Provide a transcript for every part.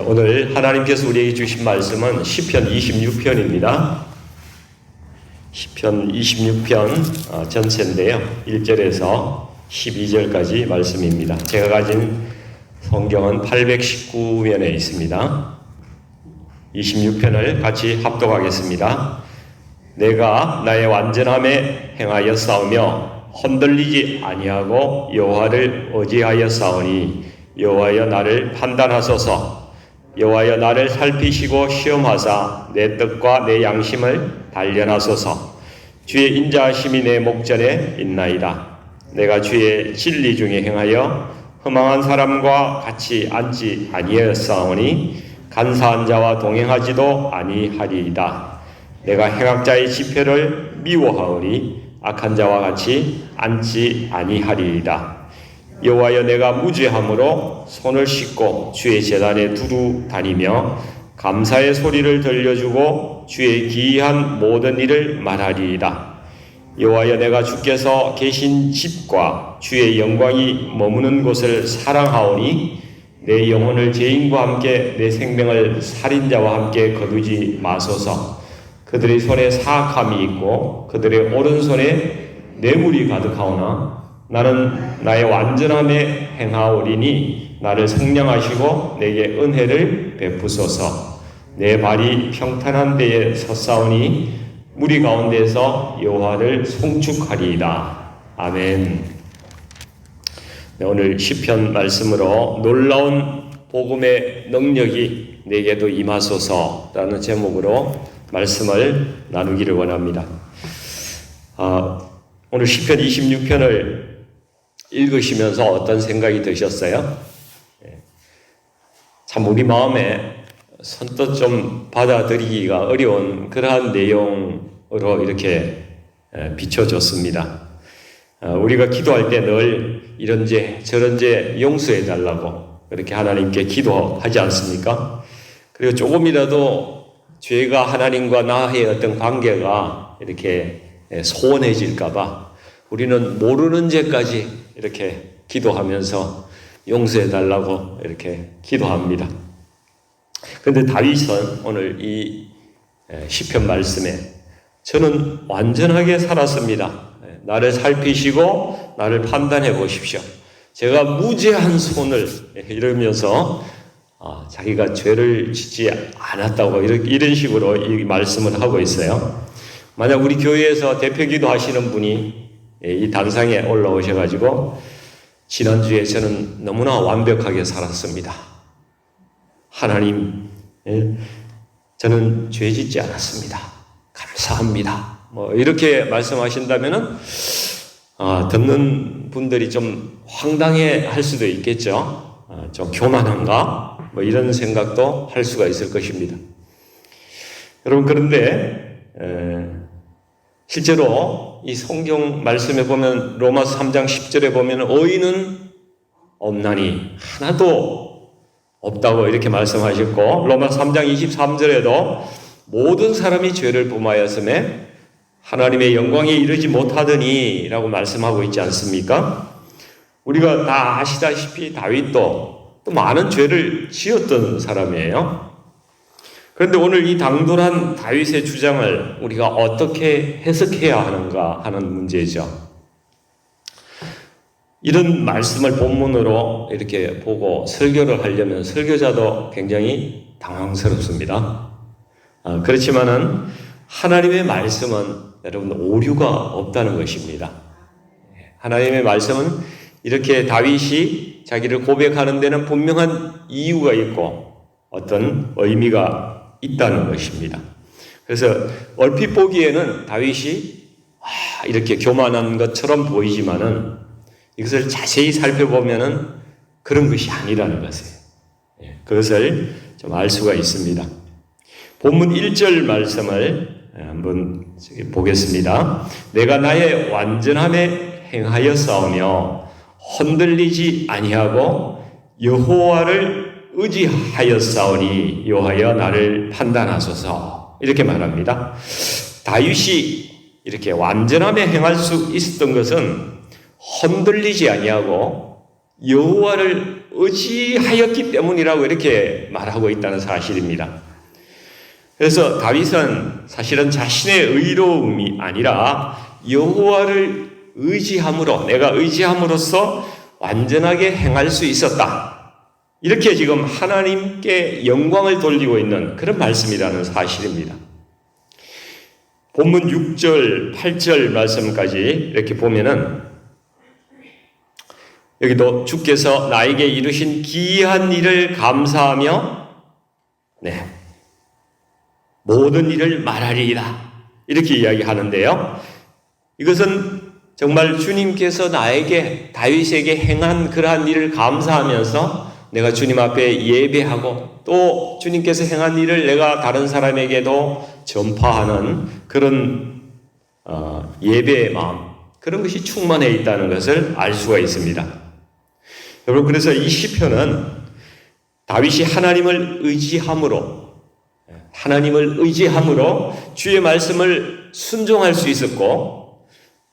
오늘 하나님께서 우리에게 주신 말씀은 시편 26편입니다. 시편 26편 전체인데요. 1절에서 12절까지 말씀입니다. 제가 가진 성경은 819면에 있습니다. 26편을 같이 합독하겠습니다. 내가 나의 완전함에 행하여 싸우며 흔들리지 아니하고 여호와를 의지하여 싸우니 여호와여 나를 판단하소서. 여호와여 나를 살피시고 시험하사 내 뜻과 내 양심을 단련하소서. 주의 인자하심이 내 목전에 있나이다. 내가 주의 진리 중에 행하여 허망한 사람과 같이 앉지 아니하였사오니 간사한 자와 동행하지도 아니하리이다. 내가 행악자의 지표를 미워하오니 악한 자와 같이 앉지 아니하리이다. 여호와여 내가 무죄함으로 손을 씻고 주의 제단에 두루 다니며 감사의 소리를 들려주고 주의 기이한 모든 일을 말하리이다. 여호와여 내가 주께서 계신 집과 주의 영광이 머무는 곳을 사랑하오니 내 영혼을 죄인과 함께 내 생명을 살인자와 함께 거두지 마소서. 그들의 손에 사악함이 있고 그들의 오른손에 뇌물이 가득하오나 나는 나의 완전함에 행하오리니 나를 성령하시고 내게 은혜를 베푸소서. 내 발이 평탄한 데에 섰사오니 무리 가운데서 여호와를 송축하리이다. 아멘. 네, 오늘 시편 말씀으로 놀라운 복음의 능력이 내게도 임하소서라는 제목으로 말씀을 나누기를 원합니다. 오늘 시편 26편을 읽으시면서 어떤 생각이 드셨어요? 참 우리 마음에 선뜻 좀 받아들이기가 어려운 그러한 내용으로 이렇게 비춰졌습니다. 우리가 기도할 때 늘 이런 죄 저런 죄 용서해 달라고 그렇게 하나님께 기도하지 않습니까? 그리고 조금이라도 죄가 하나님과 나의 어떤 관계가 이렇게 소원해질까 봐 우리는 모르는 죄까지 이렇게 기도하면서 용서해 달라고 이렇게 기도합니다. 그런데 다윗은 오늘 이 시편 말씀에 저는 완전하게 살았습니다. 나를 살피시고 나를 판단해 보십시오. 제가 무죄한 손을 이러면서 자기가 죄를 짓지 않았다고 이런 식으로 이 말씀을 하고 있어요. 만약 우리 교회에서 대표기도 하시는 분이 이 단상에 올라오셔가지고 지난주에 저는 너무나 완벽하게 살았습니다. 하나님, 저는 죄 짓지 않았습니다. 감사합니다. 이렇게 말씀하신다면은 듣는 분들이 좀 황당해 할 수도 있겠죠. 좀 교만한가? 이런 생각도 할 수가 있을 것입니다. 여러분, 그런데 실제로 이 성경 말씀에 보면 로마서 3장 10절에 보면 의인은 없나니 하나도 없다고 이렇게 말씀하셨고 로마서 3장 23절에도 모든 사람이 죄를 범하였음에 하나님의 영광에 이르지 못하더니 라고 말씀하고 있지 않습니까? 우리가 다 아시다시피 다윗도 또 많은 죄를 지었던 사람이에요. 그런데 오늘 이 당돌한 다윗의 주장을 우리가 어떻게 해석해야 하는가 하는 문제죠. 이런 말씀을 본문으로 이렇게 보고 설교를 하려면 설교자도 굉장히 당황스럽습니다. 그렇지만은 하나님의 말씀은 여러분 오류가 없다는 것입니다. 하나님의 말씀은 이렇게 다윗이 자기를 고백하는 데는 분명한 이유가 있고 어떤 의미가 있다는 것입니다. 그래서 얼핏 보기에는 다윗이 이렇게 교만한 것처럼 보이지만은 이것을 자세히 살펴보면은 그런 것이 아니라는 것이에요. 그것을 좀 알 수가 있습니다. 본문 1절 말씀을 한번 보겠습니다. 내가 나의 완전함에 행하여 싸우며 흔들리지 아니하고 여호와를 의지하여 싸우니 여호와여 나를 판단하소서. 이렇게 말합니다. 다윗이 이렇게 완전함에 행할 수 있었던 것은 흔들리지 아니하고 여호와를 의지하였기 때문이라고 이렇게 말하고 있다는 사실입니다. 그래서 다윗은 사실은 자신의 의로움이 아니라 여호와를 의지함으로, 내가 의지함으로써 완전하게 행할 수 있었다. 이렇게 지금 하나님께 영광을 돌리고 있는 그런 말씀이라는 사실입니다. 본문 6절, 8절 말씀까지 이렇게 보면은 여기도 주께서 나에게 이루신 기이한 일을 감사하며 모든 일을 말하리이다. 이렇게 이야기하는데요. 이것은 정말 주님께서 나에게, 다윗에게 행한 그러한 일을 감사하면서 내가 주님 앞에 예배하고 또 주님께서 행한 일을 내가 다른 사람에게도 전파하는 그런 예배의 마음, 그런 것이 충만해 있다는 것을 알 수가 있습니다. 여러분, 그래서 이 시편은 다윗이 하나님을 의지함으로 주의 말씀을 순종할 수 있었고,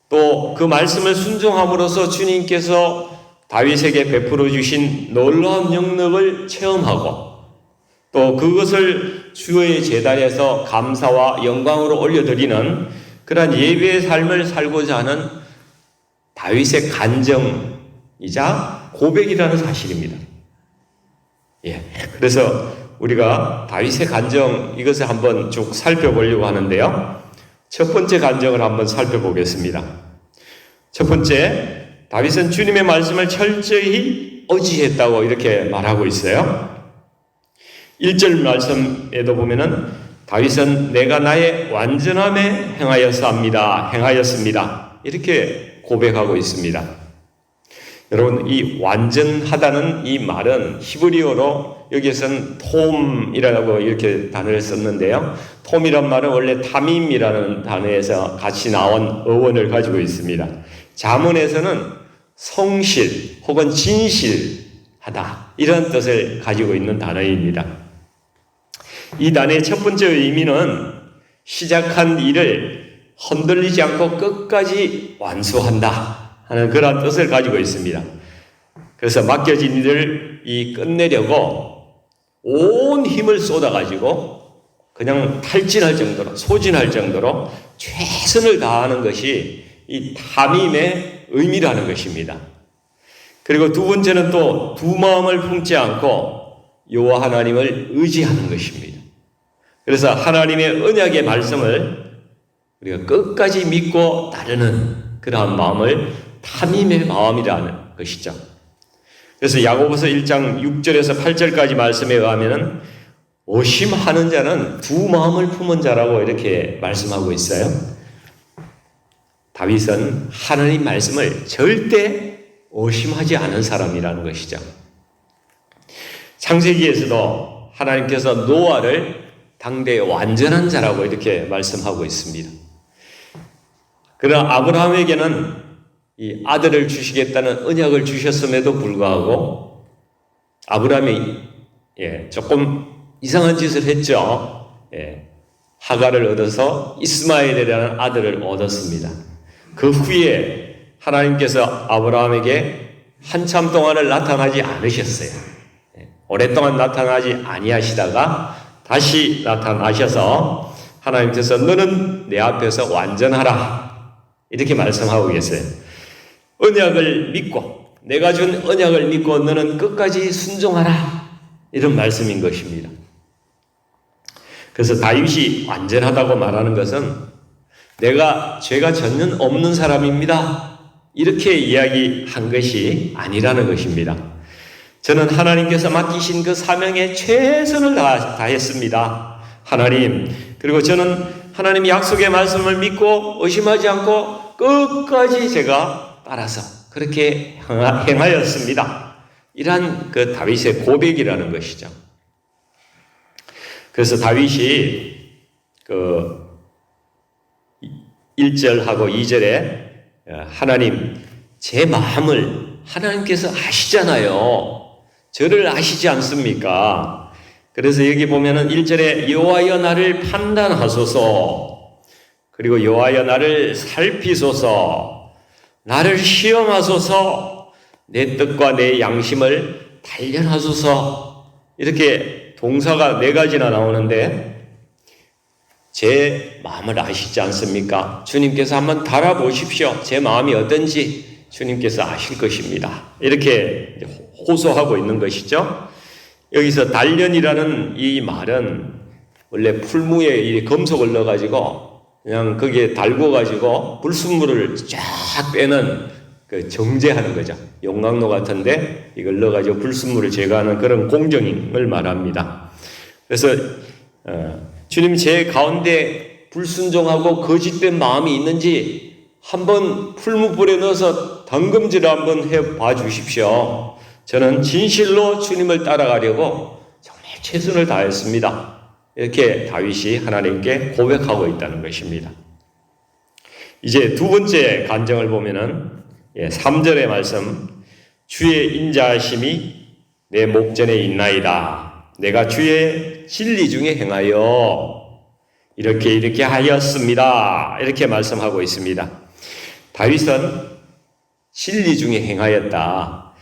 또 그 말씀을 순종함으로써 주님께서 다윗에게 베풀어 주신 놀라운 영역을 체험하고, 또 그것을 주의 제단에서 감사와 영광으로 올려드리는 그러한 예배의 삶을 살고자 하는 다윗의 간정이자 고백이라는 사실입니다. 그래서 우리가 다윗의 간정, 이것을 한번 쭉 살펴보려고 하는데요. 첫 번째 간정을 한번 살펴보겠습니다. 첫 번째, 다윗은 주님의 말씀을 철저히 의지했다고 이렇게 말하고 있어요. 1절 말씀에도 보면은 다윗은 내가 나의 완전함에 행하였습니다. 이렇게 고백하고 있습니다. 여러분, 이 완전하다는 이 말은 히브리어로 여기에서는 톰이라고 이렇게 단어를 썼는데요. 톰이란 말은 원래 타밈이라는 단어에서 같이 나온 어원을 가지고 있습니다. 자문에서는 성실 혹은 진실하다, 이런 뜻을 가지고 있는 단어입니다. 이 단어의 첫 번째 의미는 시작한 일을 흔들리지 않고 끝까지 완수한다 하는 그런 뜻을 가지고 있습니다. 그래서 맡겨진 일을 끝내려고 온 힘을 쏟아가지고 그냥 탈진할 정도로, 소진할 정도로 최선을 다하는 것이 이 탐임의 의미라는 것입니다. 그리고 두 번째는 또 두 마음을 품지 않고 여호와 하나님을 의지하는 것입니다. 그래서 하나님의 언약의 말씀을 우리가 끝까지 믿고 따르는 그러한 마음을 탐임의 마음이라는 것이죠. 그래서 야고보서 1장 6절에서 8절까지 말씀에 의하면 오심하는 자는 두 마음을 품은 자라고 이렇게 말씀하고 있어요. 다윗은 하나님 말씀을 절대 오심하지 않은 사람이라는 것이죠. 창세기에서도 하나님께서 노아를 당대의 완전한 자라고 이렇게 말씀하고 있습니다. 그러나 아브라함에게는 이 아들을 주시겠다는 언약을 주셨음에도 불구하고 아브라함이 조금 이상한 짓을 했죠. 하갈을 얻어서 이스마엘이라는 아들을 얻었습니다. 그 후에 하나님께서 아브라함에게 한참 동안을 나타나지 않으셨어요. 오랫동안 나타나지 아니하시다가 다시 나타나셔서 하나님께서 너는 내 앞에서 완전하라 이렇게 말씀하고 계세요. 언약을 믿고, 내가 준 언약을 믿고 너는 끝까지 순종하라, 이런 말씀인 것입니다. 그래서 다윗이 완전하다고 말하는 것은 내가 죄가 전혀 없는 사람입니다, 이렇게 이야기한 것이 아니라는 것입니다. 저는 하나님께서 맡기신 그 사명에 최선을 다했습니다. 하나님, 그리고 저는 하나님의 약속의 말씀을 믿고 의심하지 않고 끝까지 제가 따라서 그렇게 행하였습니다. 이러한 그 다윗의 고백이라는 것이죠. 그래서 다윗이 그 1절하고 2절에 하나님, 제 마음을 하나님께서 아시잖아요. 저를 아시지 않습니까? 그래서 여기 보면은 1절에 여호와여 나를 판단하소서, 그리고 여호와여 나를 살피소서, 나를 시험하소서, 내 뜻과 내 양심을 단련하소서. 이렇게 동사가 4가지나 나오는데 제 마음을 아시지 않습니까? 주님께서 한번 달아보십시오. 제 마음이 어떤지 주님께서 아실 것입니다. 이렇게 호소하고 있는 것이죠. 여기서 단련이라는 이 말은 원래 풀무에 이 금속을 넣어가지고 그냥 거기에 달궈가지고 불순물을 쫙 빼는 그 정제하는 거죠. 용광로 같은데 이걸 넣어가지고 불순물을 제거하는 그런 공정을 말합니다. 그래서 주님 제 가운데 불순종하고 거짓된 마음이 있는지 한번 풀무불에 넣어서 담금질을 한번 해봐 주십시오. 저는 진실로 주님을 따라가려고 정말 최선을 다했습니다. 이렇게 다윗이 하나님께 고백하고 있다는 것입니다. 이제 두 번째 간증을 보면은 3절의 말씀, 주의 인자하심이 내 목전에 있나이다. 내가 주의 진리 중에 행하여 이렇게 하였습니다. 이렇게 말씀하고 있습니다. 다윗은 진리 중에 행하였다.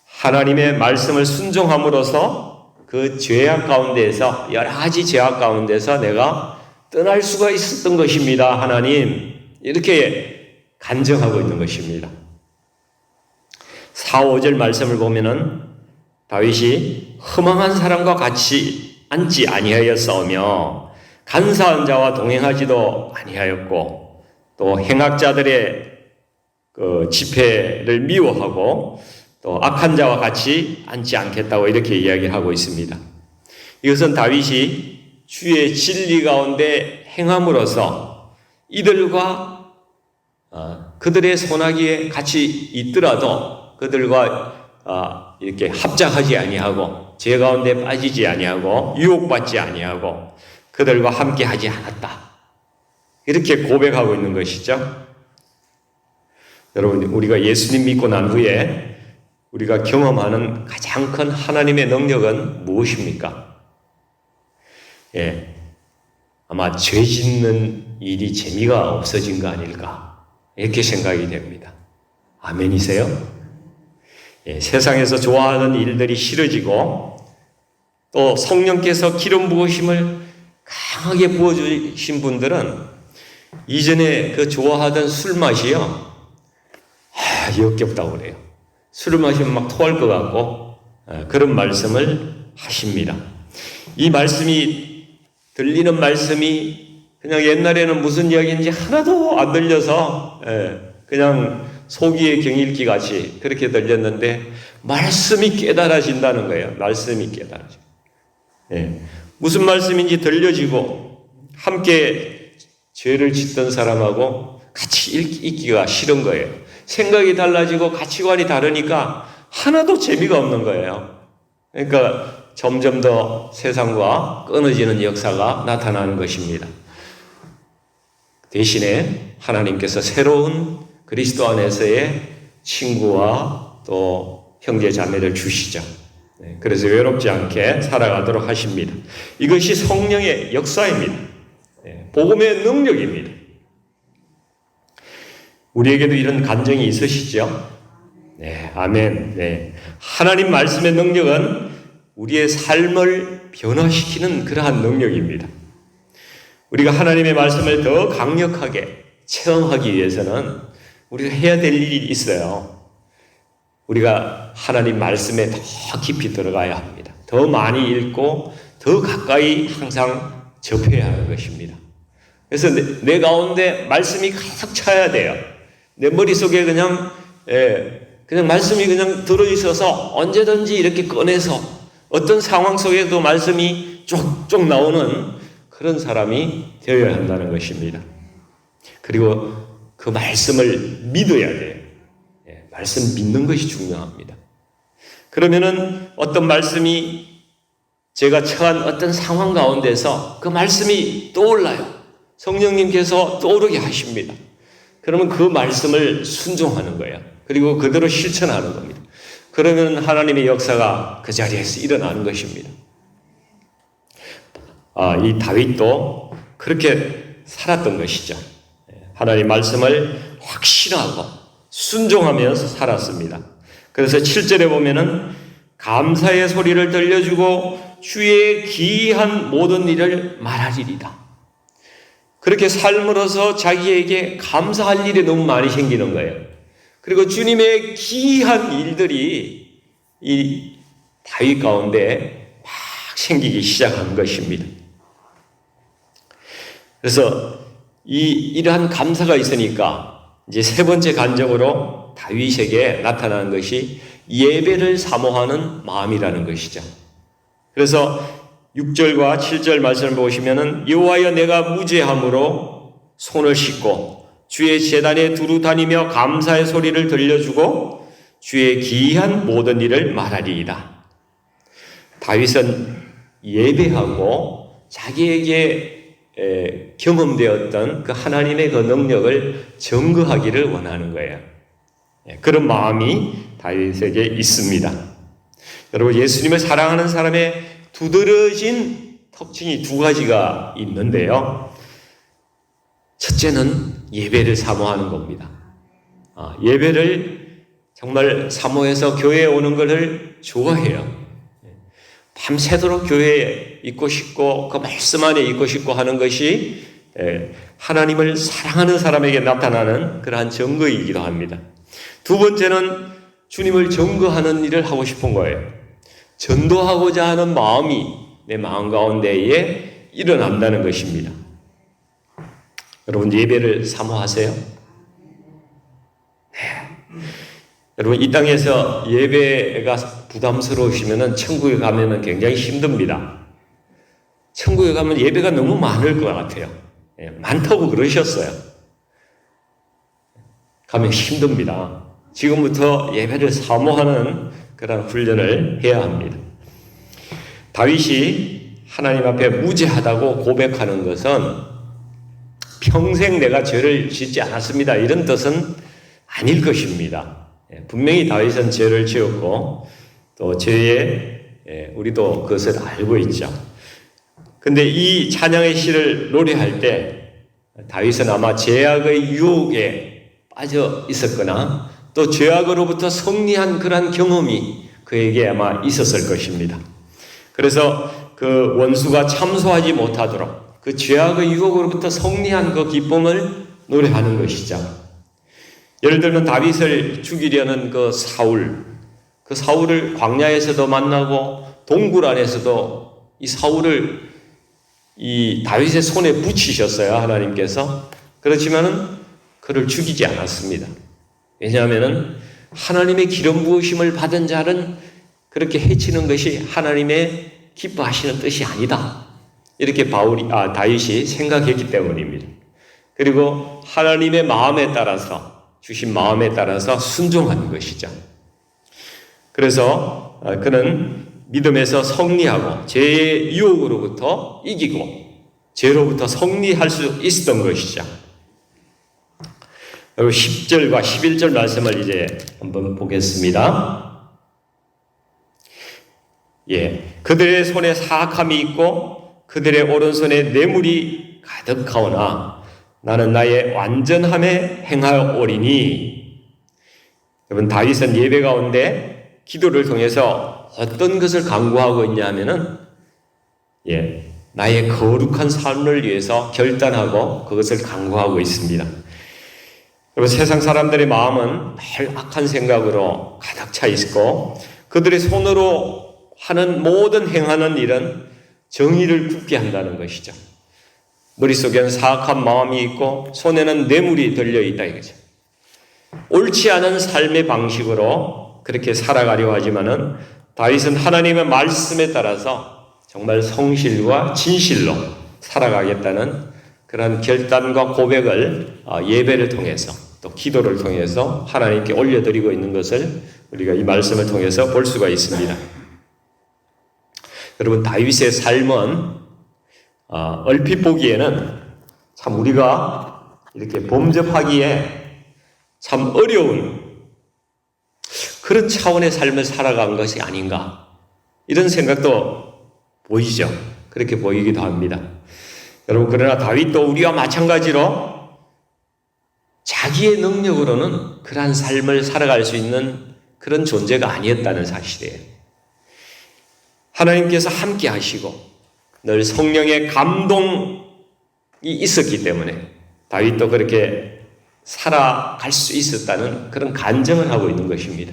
하나님의 말씀을 순종함으로써 그 죄악 가운데에서 여러 가지 죄악 가운데서 내가 떠날 수가 있었던 것입니다. 하나님 이렇게 간증하고 있는 것입니다. 4, 5절 말씀을 보면은 다윗이 허망한 사람과 같이 앉지 아니하였사오며 간사한 자와 동행하지도 아니하였고 또 행악자들의 그 집회를 미워하고 또 악한 자와 같이 앉지 않겠다고 이렇게 이야기를 하고 있습니다. 이것은 다윗이 주의 진리 가운데 행함으로써 이들과 그들의 손아귀에 같이 있더라도 그들과 이렇게 합작하지 아니하고 죄 가운데 빠지지 아니하고 유혹받지 아니하고 그들과 함께하지 않았다. 이렇게 고백하고 있는 것이죠. 여러분, 우리가 예수님 믿고 난 후에 우리가 경험하는 가장 큰 하나님의 능력은 무엇입니까? 아마 죄 짓는 일이 재미가 없어진 거 아닐까 이렇게 생각이 됩니다. 아멘이세요? 세상에서 좋아하는 일들이 싫어지고 또 성령께서 기름 부으심을 강하게 부어주신 분들은 이전에 그 좋아하던 술 맛이요 역겹다고 그래요. 술을 마시면 막 토할 것 같고 그런 말씀을 하십니다. 이 말씀이 들리는 말씀이 그냥 옛날에는 무슨 이야기인지 하나도 안 들려서 그냥 소기의 경읽기 같이 그렇게 들렸는데 말씀이 깨달아진다는 거예요. 말씀이 깨달아지고 무슨 말씀인지 들려지고 함께 죄를 짓던 사람하고 같이 읽기가 싫은 거예요. 생각이 달라지고 가치관이 다르니까 하나도 재미가 없는 거예요. 그러니까 점점 더 세상과 끊어지는 역사가 나타나는 것입니다. 대신에 하나님께서 새로운 그리스도 안에서의 친구와 또 형제 자매를 주시죠. 그래서 외롭지 않게 살아가도록 하십니다. 이것이 성령의 역사입니다. 복음의 능력입니다. 우리에게도 이런 간증이 있으시죠? 네, 아멘. 네. 하나님 말씀의 능력은 우리의 삶을 변화시키는 그러한 능력입니다. 우리가 하나님의 말씀을 더 강력하게 체험하기 위해서는 우리가 해야 될 일이 있어요. 우리가 하나님 말씀에 더 깊이 들어가야 합니다. 더 많이 읽고 더 가까이 항상 접해야 하는 것입니다. 그래서 내 가운데 말씀이 가득 차야 돼요. 내 머릿속에 그냥 말씀이 그냥 들어있어서 언제든지 이렇게 꺼내서 어떤 상황 속에도 말씀이 쪽쪽 나오는 그런 사람이 되어야 한다는 것입니다. 그리고 그 말씀을 믿어야 돼요. 말씀 믿는 것이 중요합니다. 그러면은 어떤 말씀이 제가 처한 어떤 상황 가운데서 그 말씀이 떠올라요. 성령님께서 떠오르게 하십니다. 그러면 그 말씀을 순종하는 거예요. 그리고 그대로 실천하는 겁니다. 그러면 하나님의 역사가 그 자리에서 일어나는 것입니다. 이 다윗도 그렇게 살았던 것이죠. 하나님 말씀을 확신하고 순종하면서 살았습니다. 그래서 7절에 보면은 감사의 소리를 들려주고 주의 기이한 모든 일을 말하리이다. 그렇게 삶으로서 자기에게 감사할 일이 너무 많이 생기는 거예요. 그리고 주님의 기이한 일들이 이 다윗 가운데 막 생기기 시작한 것입니다. 그래서 이러한 감사가 있으니까 이제 세 번째 간접으로 다윗에게 나타나는 것이 예배를 사모하는 마음이라는 것이죠. 그래서 6절과 7절 말씀을 보시면은 여호와여 내가 무죄함으로 손을 씻고 주의 제단에 두루 다니며 감사의 소리를 들려주고 주의 기이한 모든 일을 말하리이다. 다윗은 예배하고 자기에게 경험되었던 그 하나님의 그 능력을 증거하기를 원하는 거예요. 그런 마음이 다윗에게 있습니다. 여러분, 예수님을 사랑하는 사람의 두드러진 특징이 두 가지가 있는데요. 첫째는 예배를 사모하는 겁니다. 예배를 정말 사모해서 교회에 오는 것을 좋아해요. 밤새도록 교회에 있고 싶고 그 말씀 안에 있고 싶고 하는 것이 하나님을 사랑하는 사람에게 나타나는 그러한 증거이기도 합니다. 두 번째는 주님을 증거하는 일을 하고 싶은 거예요. 전도하고자 하는 마음이 내 마음 가운데에 일어난다는 것입니다. 여러분, 예배를 사모하세요? 네. 여러분, 이 땅에서 예배가 부담스러우시면 천국에 가면 굉장히 힘듭니다. 천국에 가면 예배가 너무 많을 것 같아요. 많다고 그러셨어요. 가면 힘듭니다. 지금부터 예배를 사모하는 그런 훈련을 해야 합니다. 다윗이 하나님 앞에 무죄하다고 고백하는 것은 평생 내가 죄를 짓지 않았습니다, 이런 뜻은 아닐 것입니다. 분명히 다윗은 죄를 지었고 또 죄에 우리도 그것을 알고 있죠. 근데 이 찬양의 시를 노래할 때 다윗은 아마 죄악의 유혹에 빠져 있었거나 또 죄악으로부터 승리한 그러한 경험이 그에게 아마 있었을 것입니다. 그래서 그 원수가 참소하지 못하도록 그 죄악의 유혹으로부터 승리한 그 기쁨을 노래하는 것이죠. 예를 들면 다윗을 죽이려는 그 사울을 광야에서도 만나고 동굴 안에서도 이 사울을 이 다윗의 손에 붙이셨어요, 하나님께서. 그렇지만은 그를 죽이지 않았습니다. 왜냐하면은 하나님의 기름 부으심을 받은 자는 그렇게 해치는 것이 하나님의 기뻐하시는 뜻이 아니다, 이렇게 다윗이 생각했기 때문입니다. 그리고 하나님의 마음에 따라서 주신 마음에 따라서 순종하는 것이죠. 그래서 그는 믿음에서 승리하고 죄의 유혹으로부터 이기고 죄로부터 승리할 수 있었던 것이죠. 그리고 10절과 11절 말씀을 이제 한번 보겠습니다. 그들의 손에 사악함이 있고 그들의 오른손에 뇌물이 가득하오나 나는 나의 완전함에 행하오리니. 여러분, 다윗은 예배 가운데 기도를 통해서 어떤 것을 강구하고 있냐 하면은 나의 거룩한 삶을 위해서 결단하고 그것을 강구하고 있습니다. 여러분, 세상 사람들의 마음은 늘 악한 생각으로 가득 차 있고 그들의 손으로 하는 모든 행하는 일은 정의를 굽게 한다는 것이죠. 머릿속에는 사악한 마음이 있고 손에는 뇌물이 들려있다 이거죠. 옳지 않은 삶의 방식으로 그렇게 살아가려 하지만은 다윗은 하나님의 말씀에 따라서 정말 성실과 진실로 살아가겠다는 그런 결단과 고백을 예배를 통해서 또 기도를 통해서 하나님께 올려드리고 있는 것을 우리가 이 말씀을 통해서 볼 수가 있습니다. 여러분, 다윗의 삶은 얼핏 보기에는 참 우리가 이렇게 범접하기에 참 어려운 그런 차원의 삶을 살아간 것이 아닌가, 이런 생각도 보이죠. 그렇게 보이기도 합니다. 여러분, 그러나 다윗도 우리와 마찬가지로 자기의 능력으로는 그러한 삶을 살아갈 수 있는 그런 존재가 아니었다는 사실이에요. 하나님께서 함께 하시고 늘 성령의 감동이 있었기 때문에 다윗도 그렇게 살아갈 수 있었다는 그런 간증을 하고 있는 것입니다.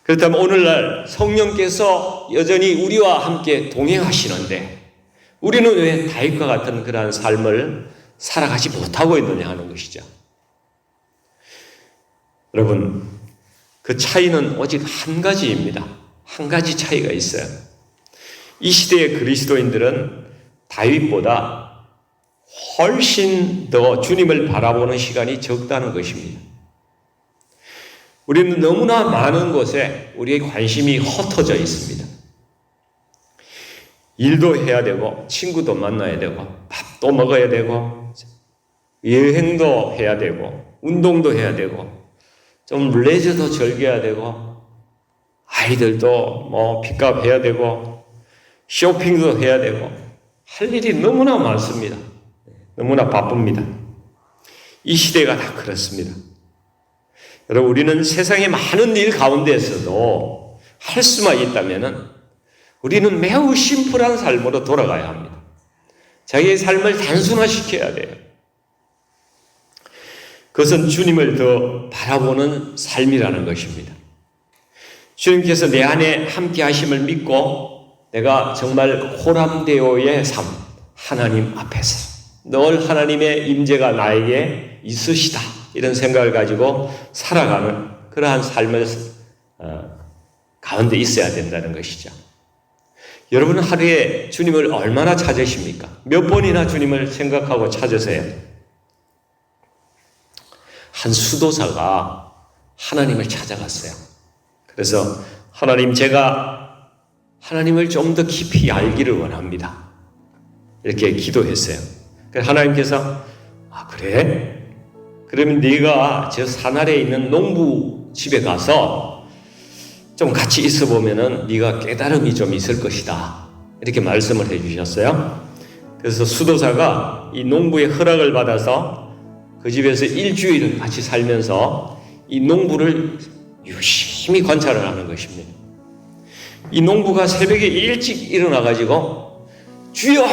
그렇다면 오늘날 성령께서 여전히 우리와 함께 동행하시는데 우리는 왜 다윗과 같은 그러한 삶을 살아가지 못하고 있느냐 하는 것이죠. 여러분, 그 차이는 오직 한 가지입니다. 한 가지 차이가 있어요. 이 시대의 그리스도인들은 다윗보다 훨씬 더 주님을 바라보는 시간이 적다는 것입니다. 우리는 너무나 많은 곳에 우리의 관심이 흩어져 있습니다. 일도 해야 되고 친구도 만나야 되고 밥도 먹어야 되고 여행도 해야 되고 운동도 해야 되고 좀 레저도 즐겨야 되고 아이들도 빚값 해야 되고 쇼핑도 해야 되고 할 일이 너무나 많습니다. 너무나 바쁩니다. 이 시대가 다 그렇습니다. 여러분, 우리는 세상의 많은 일 가운데에서도 할 수만 있다면 우리는 매우 심플한 삶으로 돌아가야 합니다. 자기의 삶을 단순화시켜야 돼요. 그것은 주님을 더 바라보는 삶이라는 것입니다. 주님께서 내 안에 함께 하심을 믿고 내가 정말 호람되어의 삶, 하나님 앞에서 늘 하나님의 임재가 나에게 있으시다 이런 생각을 가지고 살아가는 그러한 삶을 가운데 있어야 된다는 것이죠. 여러분은 하루에 주님을 얼마나 찾으십니까? 몇 번이나 주님을 생각하고 찾으세요? 한 수도사가 하나님을 찾아갔어요. 그래서 하나님, 제가 하나님을 좀 더 깊이 알기를 원합니다. 이렇게 기도했어요. 그래서 하나님께서 그래? 그러면 네가 저 산 아래에 있는 농부 집에 가서 좀 같이 있어 보면은 네가 깨달음이 좀 있을 것이다. 이렇게 말씀을 해주셨어요. 그래서 수도사가 이 농부의 허락을 받아서 그 집에서 일주일을 같이 살면서 이 농부를 유심히 관찰을 하는 것입니다. 이 농부가 새벽에 일찍 일어나가지고 주여!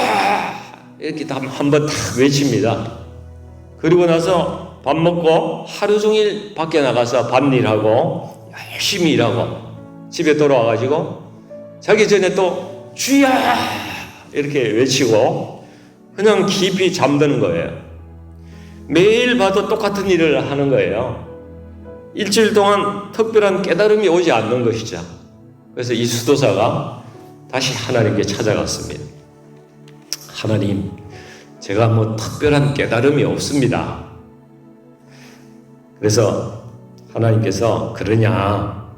이렇게 한번 탁 외칩니다. 그리고 나서 밥 먹고 하루 종일 밖에 나가서 밭일하고 열심히 일하고 집에 돌아와가지고 자기 전에 또 주여! 이렇게 외치고 그냥 깊이 잠드는 거예요. 매일 봐도 똑같은 일을 하는 거예요. 일주일 동안 특별한 깨달음이 오지 않는 것이죠. 그래서 이 수도사가 다시 하나님께 찾아갔습니다. 하나님, 제가 특별한 깨달음이 없습니다. 그래서 하나님께서 그러냐?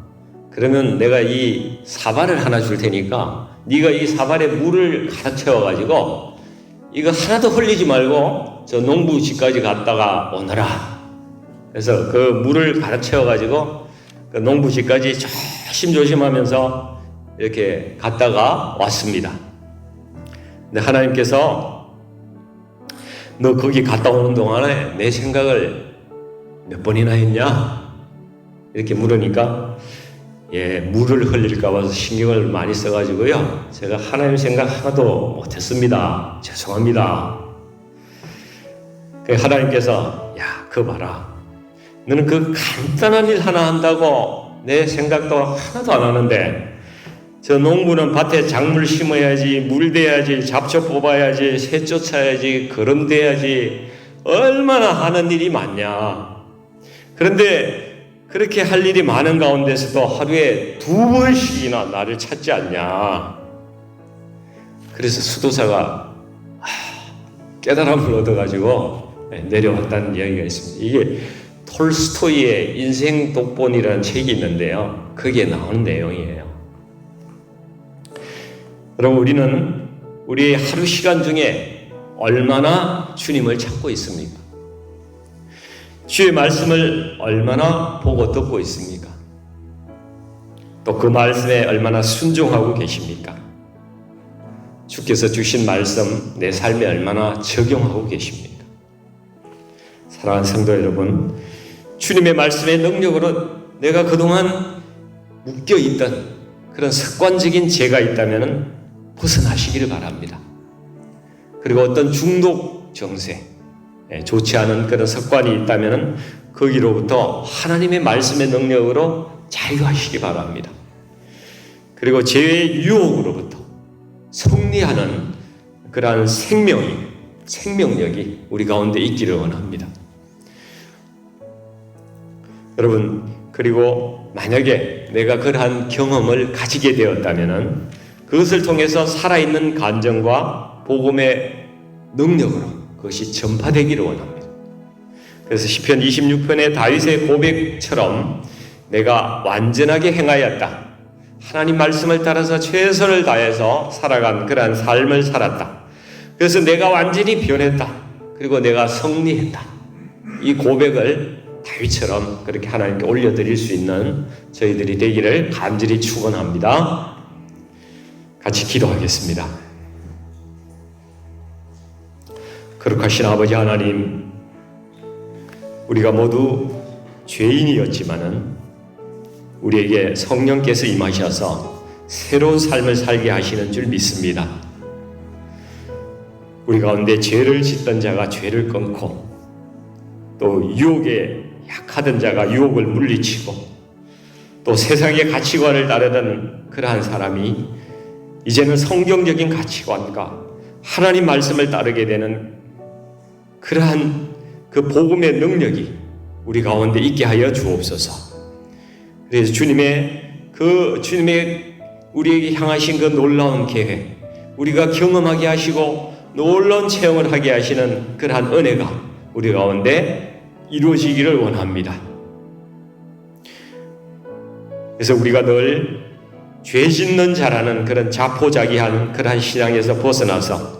그러면 내가 이 사발을 하나 줄 테니까 네가 이 사발에 물을 가득 채워가지고 이거 하나도 흘리지 말고 저 농부 집까지 갔다가 오너라. 그래서 그 물을 가득 채워가지고 그 농부 집까지 조심조심하면서 이렇게 갔다가 왔습니다. 근데 하나님께서 너 거기 갔다 오는 동안에 내 생각을 몇 번이나 했냐? 이렇게 물으니까 물을 흘릴까 봐서 신경을 많이 써가지고요. 제가 하나님 생각 하나도 못했습니다. 죄송합니다. 하나님께서 그거 봐라. 너는 그 간단한 일 하나 한다고 내 생각도 하나도 안 하는데 저 농부는 밭에 작물 심어야지, 물 대야지, 잡초 뽑아야지, 새 쫓아야지, 거름 대야지 얼마나 하는 일이 많냐. 그런데 그렇게 할 일이 많은 가운데서도 하루에 2번씩이나 나를 찾지 않냐. 그래서 수도사가 깨달음을 얻어가지고 내려왔다는 이야기가 있습니다. 이게 톨스토이의 인생 독본이라는 책이 있는데요. 거기에 나오는 내용이에요. 여러분, 우리는 우리의 하루 시간 중에 얼마나 주님을 찾고 있습니까? 주의 말씀을 얼마나 보고 듣고 있습니까? 또 그 말씀에 얼마나 순종하고 계십니까? 주께서 주신 말씀 내 삶에 얼마나 적용하고 계십니까? 사랑하는 성도 여러분, 주님의 말씀의 능력으로 내가 그동안 묶여있던 그런 습관적인 죄가 있다면 벗어나시기를 바랍니다. 그리고 어떤 중독 정세, 좋지 않은 그런 습관이 있다면 거기로부터 하나님의 말씀의 능력으로 자유하시기 바랍니다. 그리고 죄의 유혹으로부터 승리하는 그러한 생명력이 우리 가운데 있기를 원합니다. 여러분, 그리고 만약에 내가 그러한 경험을 가지게 되었다면 그것을 통해서 살아있는 간증과 복음의 능력으로 그것이 전파되기를 원합니다. 그래서 시편 26편의 다윗의 고백처럼 내가 완전하게 행하였다, 하나님 말씀을 따라서 최선을 다해서 살아간 그러한 삶을 살았다, 그래서 내가 완전히 변했다, 그리고 내가 승리했다, 이 고백을 다윗처럼 그렇게 하나님께 올려드릴 수 있는 저희들이 되기를 간절히 축원합니다. 같이 기도하겠습니다. 거룩하신 아버지 하나님, 우리가 모두 죄인이었지만은 우리에게 성령께서 임하셔서 새로운 삶을 살게 하시는 줄 믿습니다. 우리 가운데 죄를 짓던 자가 죄를 끊고, 또 유혹에 약하던 자가 유혹을 물리치고, 또 세상의 가치관을 따르던 그러한 사람이 이제는 성경적인 가치관과 하나님 말씀을 따르게 되는 그러한 그 복음의 능력이 우리 가운데 있게 하여 주옵소서. 그래서 주님의 우리에게 향하신 그 놀라운 계획, 우리가 경험하게 하시고 놀라운 체험을 하게 하시는 그러한 은혜가 우리 가운데 이루어지기를 원합니다. 그래서 우리가 늘 죄 짓는 자라는 그런 자포자기한 그러한 신앙에서 벗어나서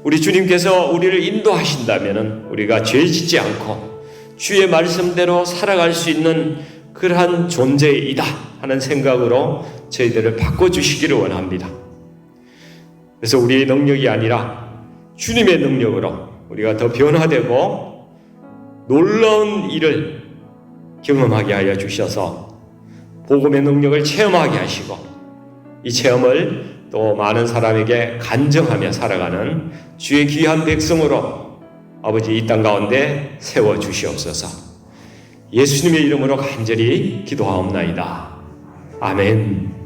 우리 주님께서 우리를 인도하신다면 우리가 죄 짓지 않고 주의 말씀대로 살아갈 수 있는 그러한 존재이다 하는 생각으로 저희들을 바꿔주시기를 원합니다. 그래서 우리의 능력이 아니라 주님의 능력으로 우리가 더 변화되고 놀라운 일을 경험하게 하여 주셔서 복음의 능력을 체험하게 하시고, 이 체험을 또 많은 사람에게 간증하며 살아가는 주의 귀한 백성으로 아버지 이 땅 가운데 세워주시옵소서. 예수님의 이름으로 간절히 기도하옵나이다. 아멘.